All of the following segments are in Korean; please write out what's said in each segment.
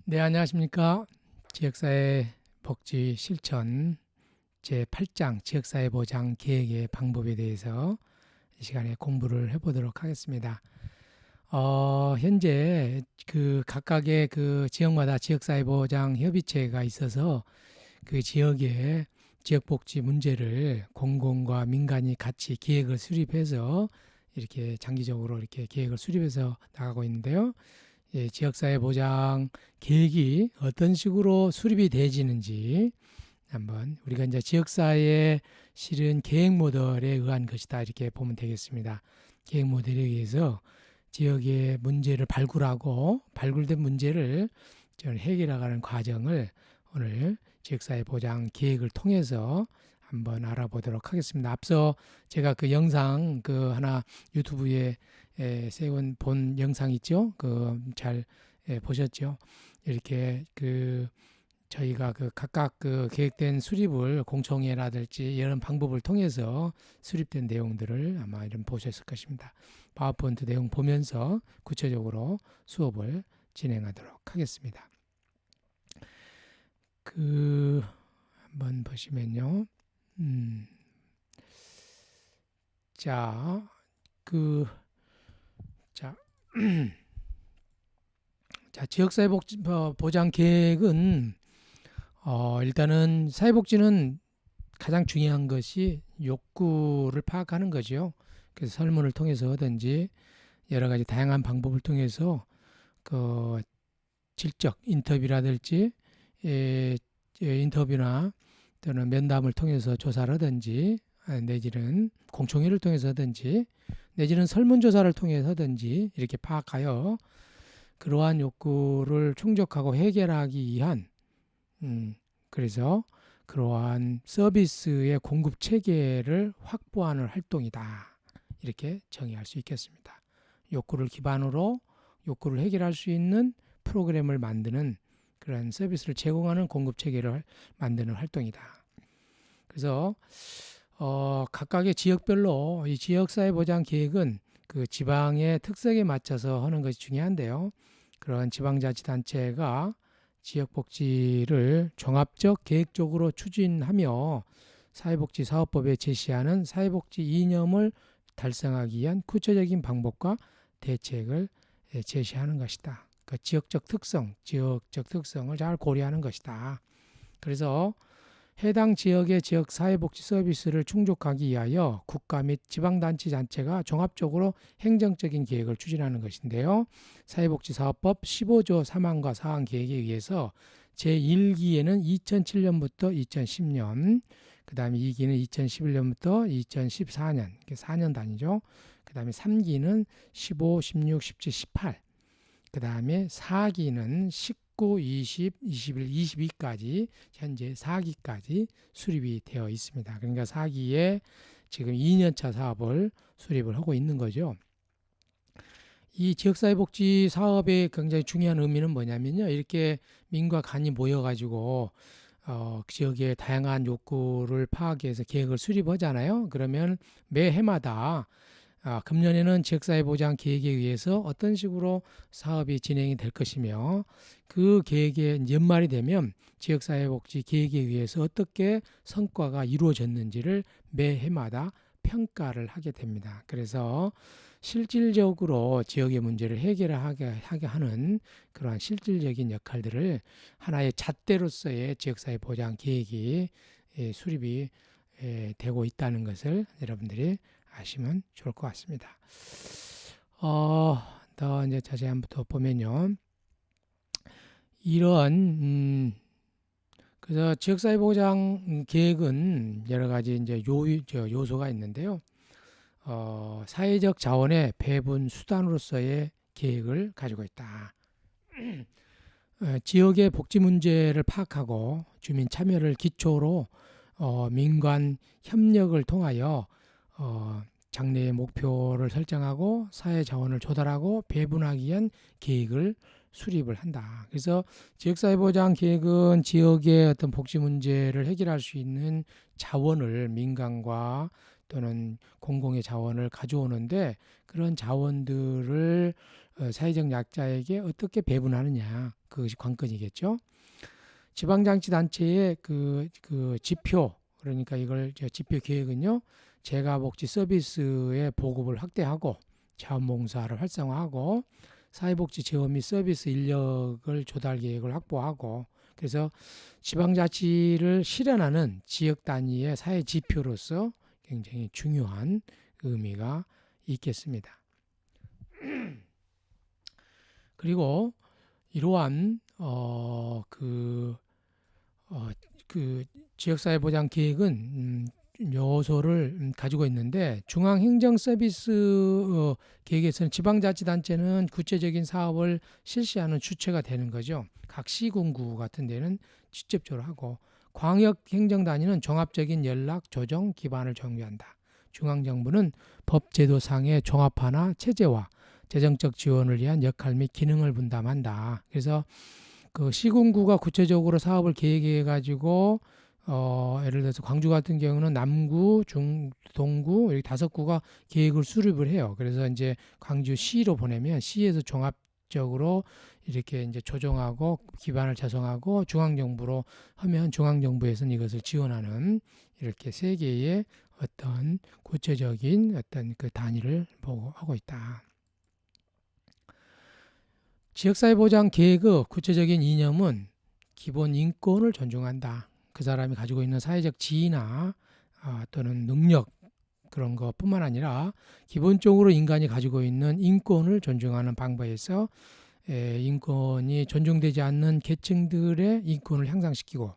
네, 안녕하십니까. 지역사회 복지 실천 제8장 지역사회 보장 계획의 방법에 대해서 이 시간에 공부를 해보도록 하겠습니다. 현재 그 각각의 그 지역마다 지역사회 보장 협의체가 있어서 그 지역의 지역복지 문제를 공공과 민간이 같이 계획을 수립해서 이렇게 장기적으로 이렇게 계획을 수립해서 나가고 있는데요. 예, 지역사회 보장 계획이 어떤 식으로 수립이 되어지는지 한번 우리가 이제 지역사회에 실은 계획 모델에 의한 것이다 이렇게 보면 되겠습니다. 계획 모델에 의해서 지역의 문제를 발굴하고 발굴된 문제를 해결하는 과정을 오늘 지역사회 보장 계획을 통해서 한번 알아보도록 하겠습니다. 앞서 제가 그 영상 그 하나 유튜브에 세운 본 영상 있죠? 그 잘 보셨죠? 이렇게 그 저희가 그 각각 그 계획된 수립을 공청회라든지 이런 방법을 통해서 수립된 내용들을 아마 이런 보셨을 것입니다. 파워포인트 내용 보면서 구체적으로 수업을 진행하도록 하겠습니다. 그 한번 보시면요. 자, 그 자, 자 지역사회 보장 계획은 일단은 사회복지는 가장 중요한 것이 욕구를 파악하는 거죠. 그래서 설문을 통해서 하든지 여러 가지 다양한 방법을 통해서 그 질적 인터뷰라든지 인터뷰나 또는 면담을 통해서 조사를 하든지 내지는 공청회를 통해서 하든지 내지는 설문조사를 통해서 하든지 이렇게 파악하여 그러한 욕구를 충족하고 해결하기 위한 그래서 그러한 서비스의 공급 체계를 확보하는 활동이다. 이렇게 정의할 수 있겠습니다. 욕구를 기반으로 욕구를 해결할 수 있는 프로그램을 만드는 그런 서비스를 제공하는 공급 체계를 만드는 활동이다. 그래서 각각의 지역별로 이 지역사회 보장 계획은 그 지방의 특성에 맞춰서 하는 것이 중요한데요. 그런 지방자치단체가 지역복지를 종합적 계획적으로 추진하며 사회복지사업법에 제시하는 사회복지 이념을 달성하기 위한 구체적인 방법과 대책을 제시하는 것이다. 그 지역적 특성을 잘 고려하는 것이다. 그래서 해당 지역의 지역 사회복지 서비스를 충족하기 위하여 국가 및 지방자치단체가 종합적으로 행정적인 계획을 추진하는 것인데요. 사회복지사업법 15조 3항과 4항 계획에 의해서 제1기에는 2007년부터 2010년, 그 다음에 2기는 2011년부터 2014년, 4년 단위죠. 그 다음에 3기는 15, 16, 17, 18, 그 다음에 4기는 19, 20, 21, 22까지 현재 4기까지 수립이 되어 있습니다. 그러니까 4기에 지금 2년차 사업을 수립을 하고 있는 거죠. 이 지역사회복지 사업의 굉장히 중요한 의미는 뭐냐면요. 이렇게 민과 간이 모여가지고 지역의 다양한 욕구를 파악해서 계획을 수립하잖아요. 그러면 매 해마다 금년에는 지역사회 보장 계획에 의해서 어떤 식으로 사업이 진행이 될 것이며 그 계획의 연말이 되면 지역사회 복지 계획에 의해서 어떻게 성과가 이루어졌는지를 매 해마다 평가를 하게 됩니다. 그래서 실질적으로 지역의 문제를 해결하게 하는 그러한 실질적인 역할들을 하나의 잣대로서의 지역사회 보장 계획이 수립이 되고 있다는 것을 여러분들이 아시면 좋을 것 같습니다. 더 이제 자세히 한번 더 보면요. 이런 그래서 지역사회 보장 계획은 여러 가지 이제 요소가 있는데요. 사회적 자원의 배분 수단으로서의 계획을 가지고 있다. 지역의 복지 문제를 파악하고 주민 참여를 기초로 민관 협력을 통하여 장래의 목표를 설정하고 사회 자원을 조달하고 배분하기 위한 계획을 수립을 한다. 그래서 지역사회보장 계획은 지역의 어떤 복지 문제를 해결할 수 있는 자원을 민간과 또는 공공의 자원을 가져오는데 그런 자원들을 사회적 약자에게 어떻게 배분하느냐, 그것이 관건이겠죠. 지방자치단체의 그 지표, 그러니까 이걸 지표 계획은요, 재가복지 서비스의 보급을 확대하고 자원봉사를 활성화하고 사회복지 재원 및 서비스 인력을 조달 계획을 확보하고, 그래서 지방자치를 실현하는 지역 단위의 사회 지표로서 굉장히 중요한 의미가 있겠습니다. 그리고 이러한 그 지역사회 보장 계획은 요소를 가지고 있는데, 중앙행정서비스 계획에서는 지방자치단체는 구체적인 사업을 실시하는 주체가 되는 거죠. 각 시군구 같은 데는 직접적으로 하고, 광역행정단위는 종합적인 연락, 조정 기반을 정비한다. 중앙정부는 법제도상의 종합화나 체제화, 재정적 지원을 위한 역할 및 기능을 분담한다. 그래서 그 시군구가 구체적으로 사업을 계획해 가지고 예를 들어서 광주 같은 경우는 남구, 중, 동구 이렇게 5구가 계획을 수립을 해요. 그래서 이제 광주시로 보내면 시에서 종합적으로 이렇게 이제 조정하고 기반을 자성하고 중앙정부로 하면 중앙정부에서는 이것을 지원하는, 이렇게 세 개의 어떤 구체적인 어떤 그 단위를 보고하고 있다. 지역사회보장 계획의 구체적인 이념은 기본 인권을 존중한다. 그 사람이 가지고 있는 사회적 지위나 또는 능력, 그런 것뿐만 아니라 기본적으로 인간이 가지고 있는 인권을 존중하는 방법에서 인권이 존중되지 않는 계층들의 인권을 향상시키고,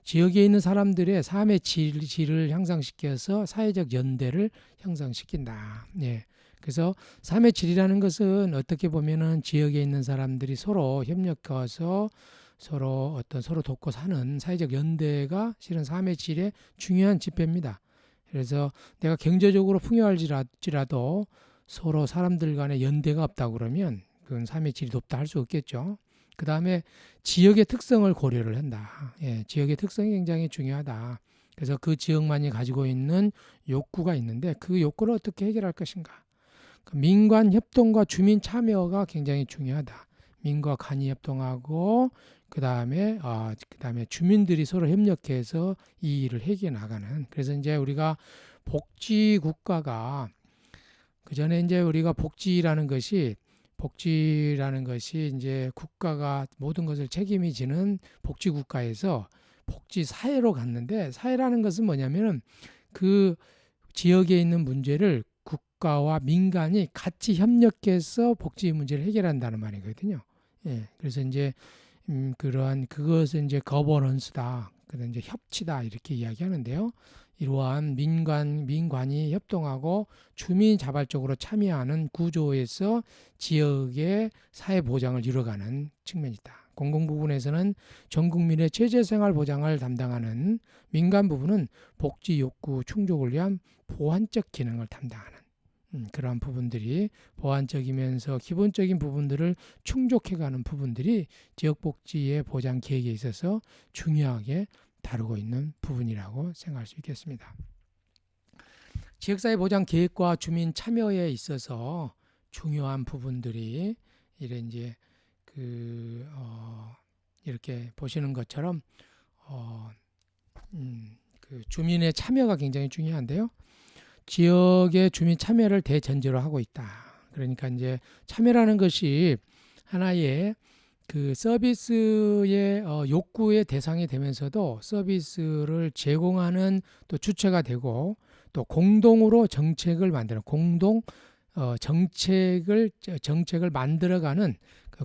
지역에 있는 사람들의 삶의 질을 향상시켜서 사회적 연대를 향상시킨다. 예. 그래서 삶의 질이라는 것은 어떻게 보면은 지역에 있는 사람들이 서로 협력해서 서로 돕고 사는 사회적 연대가 실은 삶의 질의 중요한 지표입니다. 그래서 내가 경제적으로 풍요할지라도 서로 사람들 간의 연대가 없다 그러면 그건 삶의 질이 높다 할 수 없겠죠. 그 다음에 지역의 특성을 고려를 한다. 예, 지역의 특성이 굉장히 중요하다. 그래서 그 지역만이 가지고 있는 욕구가 있는데 그 욕구를 어떻게 해결할 것인가. 민관 협동과 주민 참여가 굉장히 중요하다. 민과 간이 협동하고 그다음에 주민들이 서로 협력해서 이 일을 해결해 나가는. 그래서 이제 우리가 복지 국가가, 그 전에 이제 우리가 복지라는 것이 이제 국가가 모든 것을 책임이 지는 복지 국가에서 복지 사회로 갔는데, 사회라는 것은 뭐냐면은 그 지역에 있는 문제를 국가와 민간이 같이 협력해서 복지 문제를 해결한다는 말이거든요. 예, 그래서 이제 그러한 그것은 이제 거버넌스다, 그래서 이제 협치다 이렇게 이야기하는데요. 이러한 민관이 협동하고 주민 자발적으로 참여하는 구조에서 지역의 사회 보장을 이뤄가는 측면이 있다. 공공 부분에서는 전 국민의 최저생활 보장을 담당하는, 민간 부분은 복지 욕구 충족을 위한 보완적 기능을 담당하는 그러한 부분들이, 보완적이면서 기본적인 부분들을 충족해가는 부분들이 지역복지의 보장 계획에 있어서 중요하게 다루고 있는 부분이라고 생각할 수 있겠습니다. 지역사회 보장 계획과 주민 참여에 있어서 중요한 부분들이 이제 이렇게 보시는 것처럼 그 주민의 참여가 굉장히 중요한데요. 지역의 주민 참여를 대전제로 하고 있다. 그러니까 이제 참여라는 것이 하나의 그 서비스의 욕구의 대상이 되면서도 서비스를 제공하는 또 주체가 되고, 또 공동으로 정책을 만드는 정책을 만들어가는 그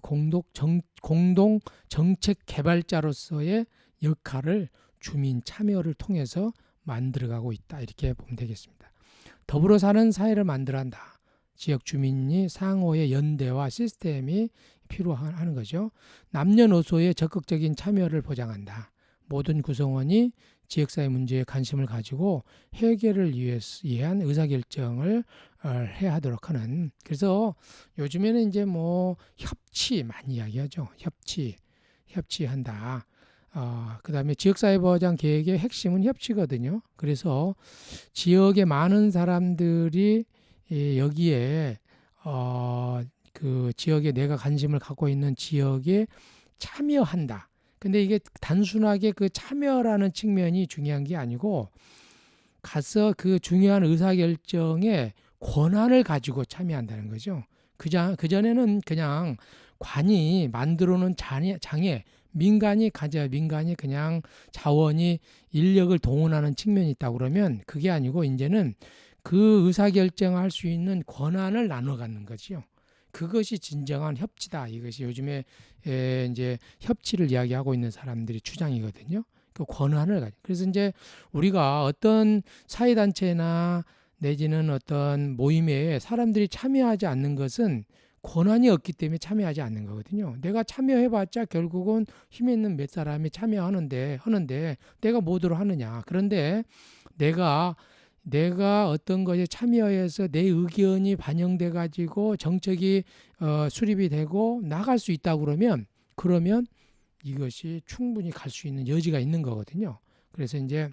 공동 정책 개발자로서의 역할을 주민 참여를 통해서 만들어가고 있다, 이렇게 보면 되겠습니다. 더불어 사는 사회를 만들어간다. 지역 주민이 상호의 연대와 시스템이 필요하는 거죠. 남녀노소의 적극적인 참여를 보장한다. 모든 구성원이 지역사회 문제에 관심을 가지고 해결을 위한 의사결정을 해야 하도록 하는. 그래서 요즘에는 이제 뭐 협치 많이 이야기하죠. 협치한다. 그다음에 지역사회보장 계획의 핵심은 협치거든요. 그래서 지역의 많은 사람들이 여기에 그 지역에 내가 관심을 갖고 있는 지역에 참여한다. 근데 이게 단순하게 그 참여라는 측면이 중요한 게 아니고 가서 그 중요한 의사결정에 권한을 가지고 참여한다는 거죠. 그전에는 그냥 관이 만들어 놓은 장애, 민간이 그냥 자원이 인력을 동원하는 측면이 있다고 그러면 그게 아니고 이제는 그 의사결정할 수 있는 권한을 나눠 갖는 거지요. 그것이 진정한 협치다. 이것이 요즘에 이제 협치를 이야기하고 있는 사람들이 주장이거든요. 그 권한을 가지. 그래서 이제 우리가 어떤 사회단체나 내지는 어떤 모임에 사람들이 참여하지 않는 것은 권한이 없기 때문에 참여하지 않는 거거든요. 내가 참여해봤자 결국은 힘 있는 몇 사람이 참여하는데 내가 뭐대로 하느냐. 그런데 내가 어떤 것에 참여해서 내 의견이 반영돼 가지고 정책이 수립이 되고 나갈 수 있다고 그러면 이것이 충분히 갈 수 있는 여지가 있는 거거든요. 그래서 이제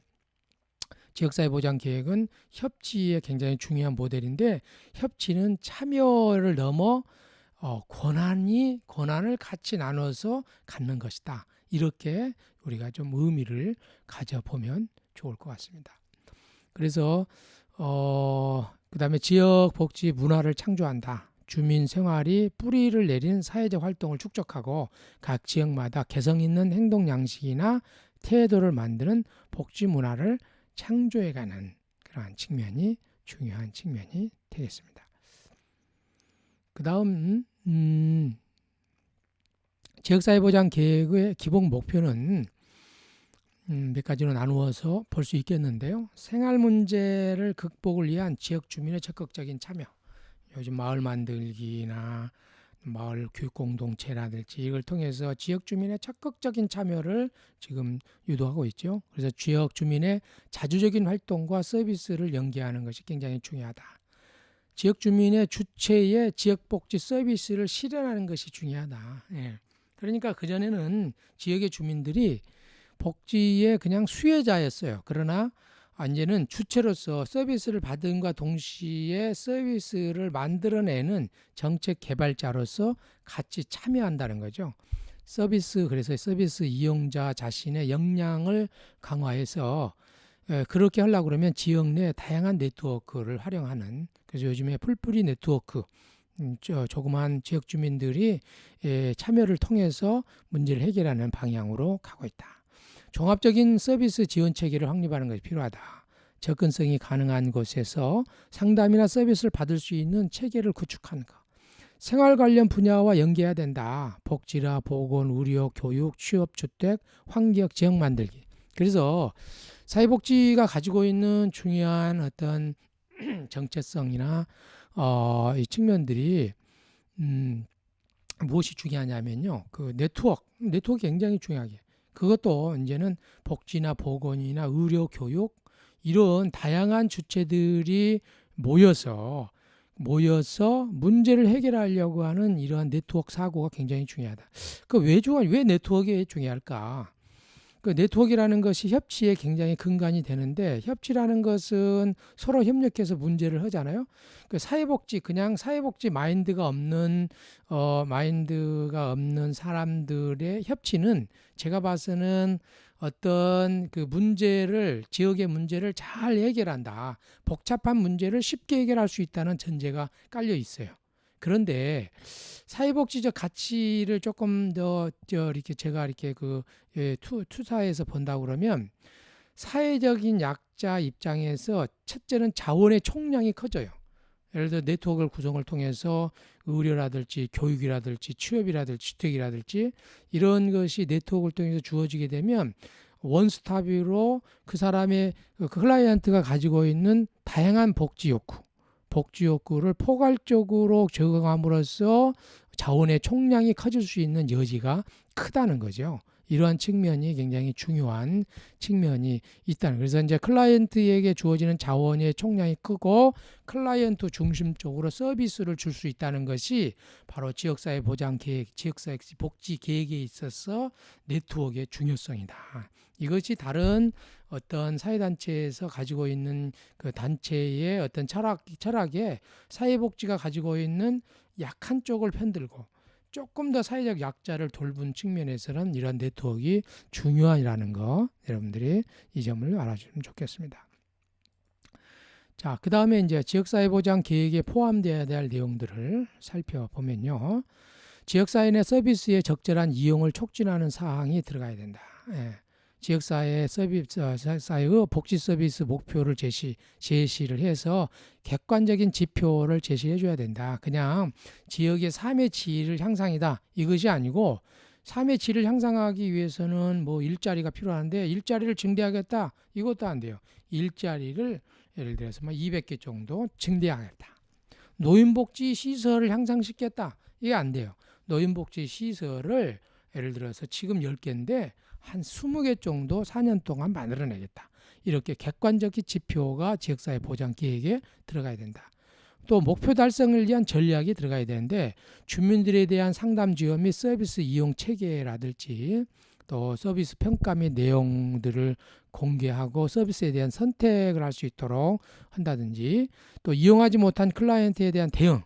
지역사회보장 계획은 협치에 굉장히 중요한 모델인데 협치는 참여를 넘어 권한을 같이 나눠서 갖는 것이다. 이렇게 우리가 좀 의미를 가져보면 좋을 것 같습니다. 그래서 그다음에 지역 복지 문화를 창조한다. 주민 생활이 뿌리를 내린 사회적 활동을 축적하고 각 지역마다 개성 있는 행동 양식이나 태도를 만드는 복지 문화를 창조해가는 그러한 측면이 중요한 측면이 되겠습니다. 그 다음 지역사회보장 계획의 기본 목표는 몇 가지로 나누어서 볼 수 있겠는데요. 생활 문제를 극복을 위한 지역 주민의 적극적인 참여. 요즘 마을 만들기나 마을 교육 공동체라든지 이걸 통해서 지역 주민의 적극적인 참여를 지금 유도하고 있죠. 그래서 지역 주민의 자주적인 활동과 서비스를 연계하는 것이 굉장히 중요하다. 지역 주민의 주체의 지역복지 서비스를 실현하는 것이 중요하다. 예. 그러니까 그전에는 지역의 주민들이 복지의 그냥 수혜자였어요. 그러나 이제는 주체로서 서비스를 받음과 동시에 서비스를 만들어내는 정책 개발자로서 같이 참여한다는 거죠. 그래서 서비스 이용자 자신의 역량을 강화해서 그렇게 하려고 그러면 지역 내 다양한 네트워크를 활용하는, 그래서 요즘에 풀뿌리 네트워크, 조그만 지역 주민들이 참여를 통해서 문제를 해결하는 방향으로 가고 있다. 종합적인 서비스 지원 체계를 확립하는 것이 필요하다. 접근성이 가능한 곳에서 상담이나 서비스를 받을 수 있는 체계를 구축하는 것. 생활 관련 분야와 연계해야 된다. 복지나 보건, 의료, 교육, 취업, 주택, 환경, 지역 만들기. 그래서 사회복지가 가지고 있는 중요한 어떤 정체성이나 이 측면들이 무엇이 중요하냐면요. 그 네트워크 굉장히 중요하게. 그것도 이제는 복지나 보건이나 의료, 교육 이런 다양한 주체들이 모여서 문제를 해결하려고 하는 이러한 네트워크 사고가 굉장히 중요하다. 왜 네트워크가 중요할까? 그 네트워크라는 것이 협치에 굉장히 근간이 되는데, 협치라는 것은 서로 협력해서 문제를 하잖아요. 그 사회복지 마인드가 없는 사람들의 협치는 제가 봐서는 어떤 그 지역의 문제를 잘 해결한다. 복잡한 문제를 쉽게 해결할 수 있다는 전제가 깔려 있어요. 그런데 사회복지적 가치를 조금 더 이렇게 제가 이렇게 투사해서 본다고 그러면, 사회적인 약자 입장에서 첫째는 자원의 총량이 커져요. 예를 들어 네트워크를 구성을 통해서 의료라든지 교육이라든지 취업이라든지 주택이라든지 이런 것이 네트워크를 통해서 주어지게 되면 원스톱으로 그 사람의 그 클라이언트가 가지고 있는 다양한 복지 욕구를 포괄적으로 적응함으로써 자원의 총량이 커질 수 있는 여지가 크다는 거죠. 이러한 측면이 굉장히 중요한 측면이 있다는. 그래서 이제 클라이언트에게 주어지는 자원의 총량이 크고 클라이언트 중심적으로 서비스를 줄 수 있다는 것이 바로 지역사회 보장 계획, 지역사회 복지 계획에 있어서 네트워크의 중요성이다. 이것이 다른 어떤 사회단체에서 가지고 있는 그 단체의 어떤 철학에 사회복지가 가지고 있는 약한 쪽을 편들고 조금 더 사회적 약자를 돌본 측면에서는 이런 네트워크가 중요하다는 거, 여러분들이 이 점을 알아주시면 좋겠습니다. 자, 그 다음에 이제 지역사회보장 계획에 포함되어야 될 내용들을 살펴보면요. 지역사회 내 서비스의 적절한 이용을 촉진하는 사항이 들어가야 된다. 예. 지역사회 사회의 복지 서비스 목표를 제시를 해서 객관적인 지표를 제시해 줘야 된다. 그냥 지역의 삶의 질을 향상이다. 이것이 아니고 삶의 질을 향상하기 위해서는 뭐 일자리가 필요한데 일자리를 증대하겠다. 이것도 안 돼요. 일자리를 예를 들어서 200개 정도 증대하겠다. 노인복지 시설을 향상시켰다. 이게 안 돼요. 노인복지 시설을 예를 들어서 지금 10개인데 한 20개 정도 4년 동안 만들어내겠다. 이렇게 객관적인 지표가 지역사회 보장 계획에 들어가야 된다. 또 목표 달성을 위한 전략이 들어가야 되는데 주민들에 대한 상담 지원 및 서비스 이용 체계라든지 또 서비스 평가 및 내용들을 공개하고 서비스에 대한 선택을 할 수 있도록 한다든지 또 이용하지 못한 클라이언트에 대한 대응,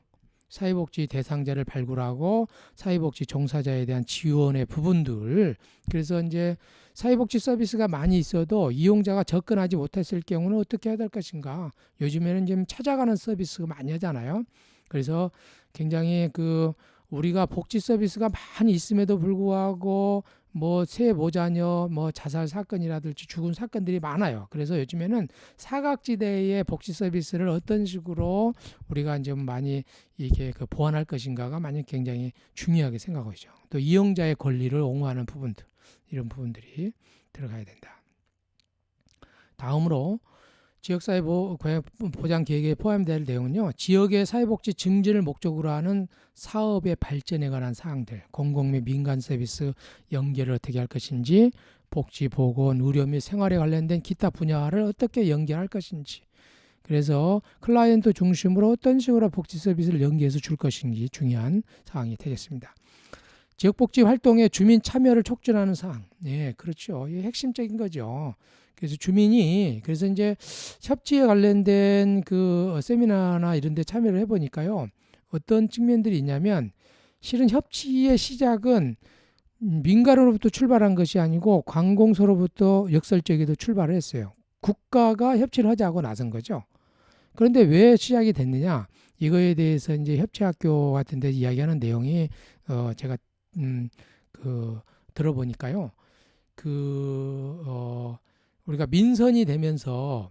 사회복지 대상자를 발굴하고 사회복지 종사자에 대한 지원의 부분들. 그래서 이제 사회복지 서비스가 많이 있어도 이용자가 접근하지 못했을 경우는 어떻게 해야 될 것인가. 요즘에는 지금 찾아가는 서비스가 많이 하잖아요. 그래서 굉장히 우리가 복지 서비스가 많이 있음에도 불구하고 뭐 세모자녀 뭐 자살 사건이라든지 죽은 사건들이 많아요. 그래서 요즘에는 사각지대의 복지 서비스를 어떤 식으로 우리가 이제 많이 이게 보완할 것인가가 많이 굉장히 중요하게 생각하고 있죠. 또 이용자의 권리를 옹호하는 부분들, 이런 부분들이 들어가야 된다. 다음으로 지역사회 보장 계획에 포함될 내용은요. 지역의 사회복지 증진을 목적으로 하는 사업의 발전에 관한 사항들, 공공 및 민간 서비스 연계를 어떻게 할 것인지, 복지, 보건, 의료 및 생활에 관련된 기타 분야를 어떻게 연계할 것인지, 그래서 클라이언트 중심으로 어떤 식으로 복지 서비스를 연계해서 줄 것인지 중요한 사항이 되겠습니다. 지역복지 활동에 주민 참여를 촉진하는 사항. 네, 그렇죠. 이게 핵심적인 거죠. 그래서 주민이 그래서 이제 협치에 관련된 세미나나 이런 데 참여를 해보니까요. 어떤 측면들이 있냐면 실은 협치의 시작은 민간으로부터 출발한 것이 아니고 관공서로부터 역설적에도 출발을 했어요. 국가가 협치를 하자고 나선 거죠. 그런데 왜 시작이 됐느냐? 이거에 대해서 이제 협치학교 같은 데 이야기하는 내용이 제가 들어보니까요. 우리가 민선이 되면서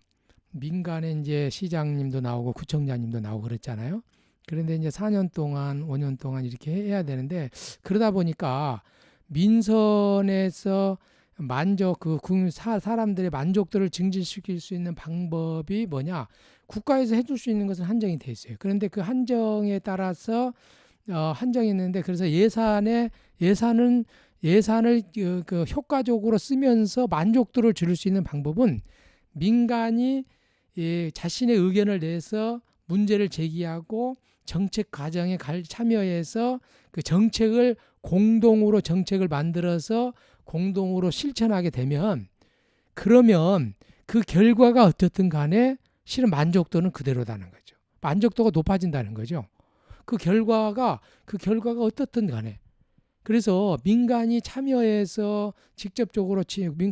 민간에 이제 시장님도 나오고 구청장님도 나오고 그랬잖아요. 그런데 이제 4년 동안, 5년 동안 이렇게 해야 되는데 그러다 보니까 민선에서 사람들의 만족도를 증진시킬 수 있는 방법이 뭐냐? 국가에서 해줄 수 있는 것은 한정이 돼 있어요. 그런데 그 한정에 따라서 한정이 있는데 그래서 예산을 효과적으로 쓰면서 만족도를 줄일 수 있는 방법은 민간이 자신의 의견을 내서 문제를 제기하고 정책 과정에 참여해서 그 정책을 공동으로 정책을 만들어서 공동으로 실천하게 되면 그러면 그 결과가 어떻든 간에 실은 만족도는 그대로다는 거죠. 만족도가 높아진다는 거죠. 그 결과가 어떻든 간에. 그래서 민간이 참여해서 직접적으로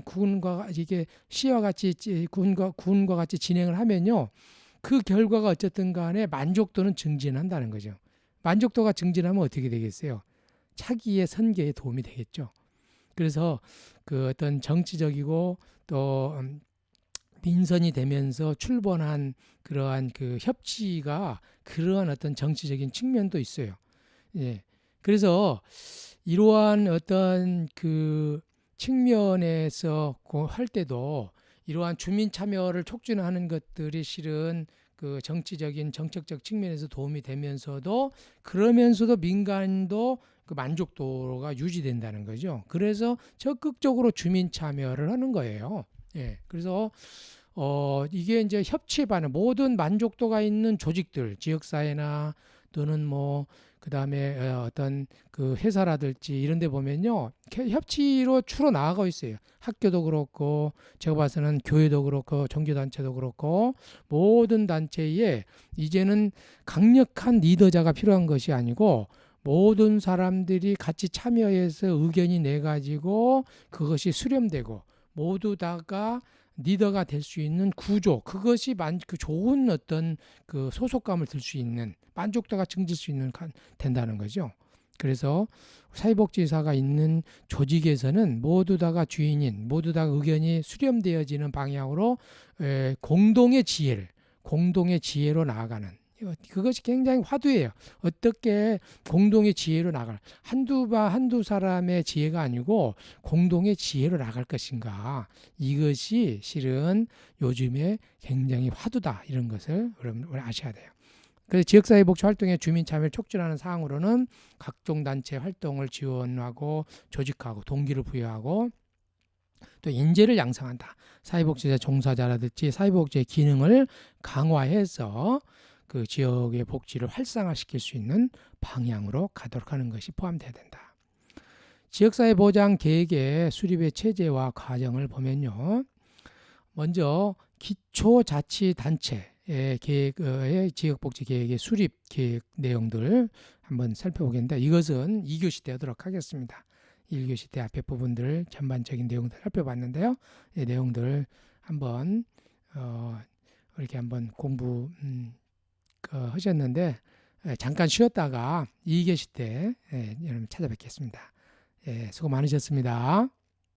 군과 이게 시와 같이 군과 같이 진행을 하면요. 그 결과가 어쨌든 간에 만족도는 증진한다는 거죠. 만족도가 증진하면 어떻게 되겠어요? 차기의 선계에 도움이 되겠죠. 그래서 어떤 정치적이고 또 민선이 되면서 출범한 그러한 협치가 그러한 어떤 정치적인 측면도 있어요. 예. 그래서 이러한 어떤 측면에서 할 때도 이러한 주민 참여를 촉진하는 것들이 실은 그 정치적인 정책적 측면에서 도움이 되면서도 그러면서도 민간도 그 만족도가 유지된다는 거죠. 그래서 적극적으로 주민 참여를 하는 거예요. 예. 그래서 이게 이제 협치에 반해 모든 만족도가 있는 조직들, 지역사회나 또는 뭐 그다음에 어떤 그 회사라든지 이런 데 보면요. 협치로 주로 나아가고 있어요. 학교도 그렇고 제가 봐서는 교회도 그렇고 종교단체도 그렇고 모든 단체에 이제는 강력한 리더자가 필요한 것이 아니고 모든 사람들이 같이 참여해서 의견이 내 가지고 그것이 수렴되고 모두 다가 리더가 될 수 있는 구조, 그것이 그 좋은 어떤 그 소속감을 들 수 있는 만족도가 증질 수 있는 된다는 거죠. 그래서 사회복지사가 있는 조직에서는 모두 다가 주인인, 모두 다 의견이 수렴되어지는 방향으로 공동의 지혜로 나아가는, 그것이 굉장히 화두예요. 어떻게 공동의 지혜로 나갈, 한두 사람의 지혜가 아니고 공동의 지혜로 나갈 것인가, 이것이 실은 요즘에 굉장히 화두다, 이런 것을 여러분 아셔야 돼요. 그래서 지역사회복지 활동에 주민 참여를 촉진하는 사항으로는 각종 단체 활동을 지원하고 조직하고 동기를 부여하고 또 인재를 양성한다. 사회복지사 종사자라든지 사회복지의 기능을 강화해서 그 지역의 복지를 활성화시킬 수 있는 방향으로 가도록 하는 것이 포함되어야 된다. 지역사회 보장 계획의 수립의 체제와 과정을 보면요. 먼저 기초자치단체의 계획의 지역복지 계획의 수립 계획 내용들 한번 살펴보겠는데, 이것은 2교시 때 하도록 하겠습니다. 1교시 때 앞에 부분들 전반적인 내용들 살펴봤는데요. 이 내용들 한번 이렇게 한번 공부 하셨는데, 잠깐 쉬었다가 2교시 때 여러분 찾아뵙겠습니다. 수고 많으셨습니다.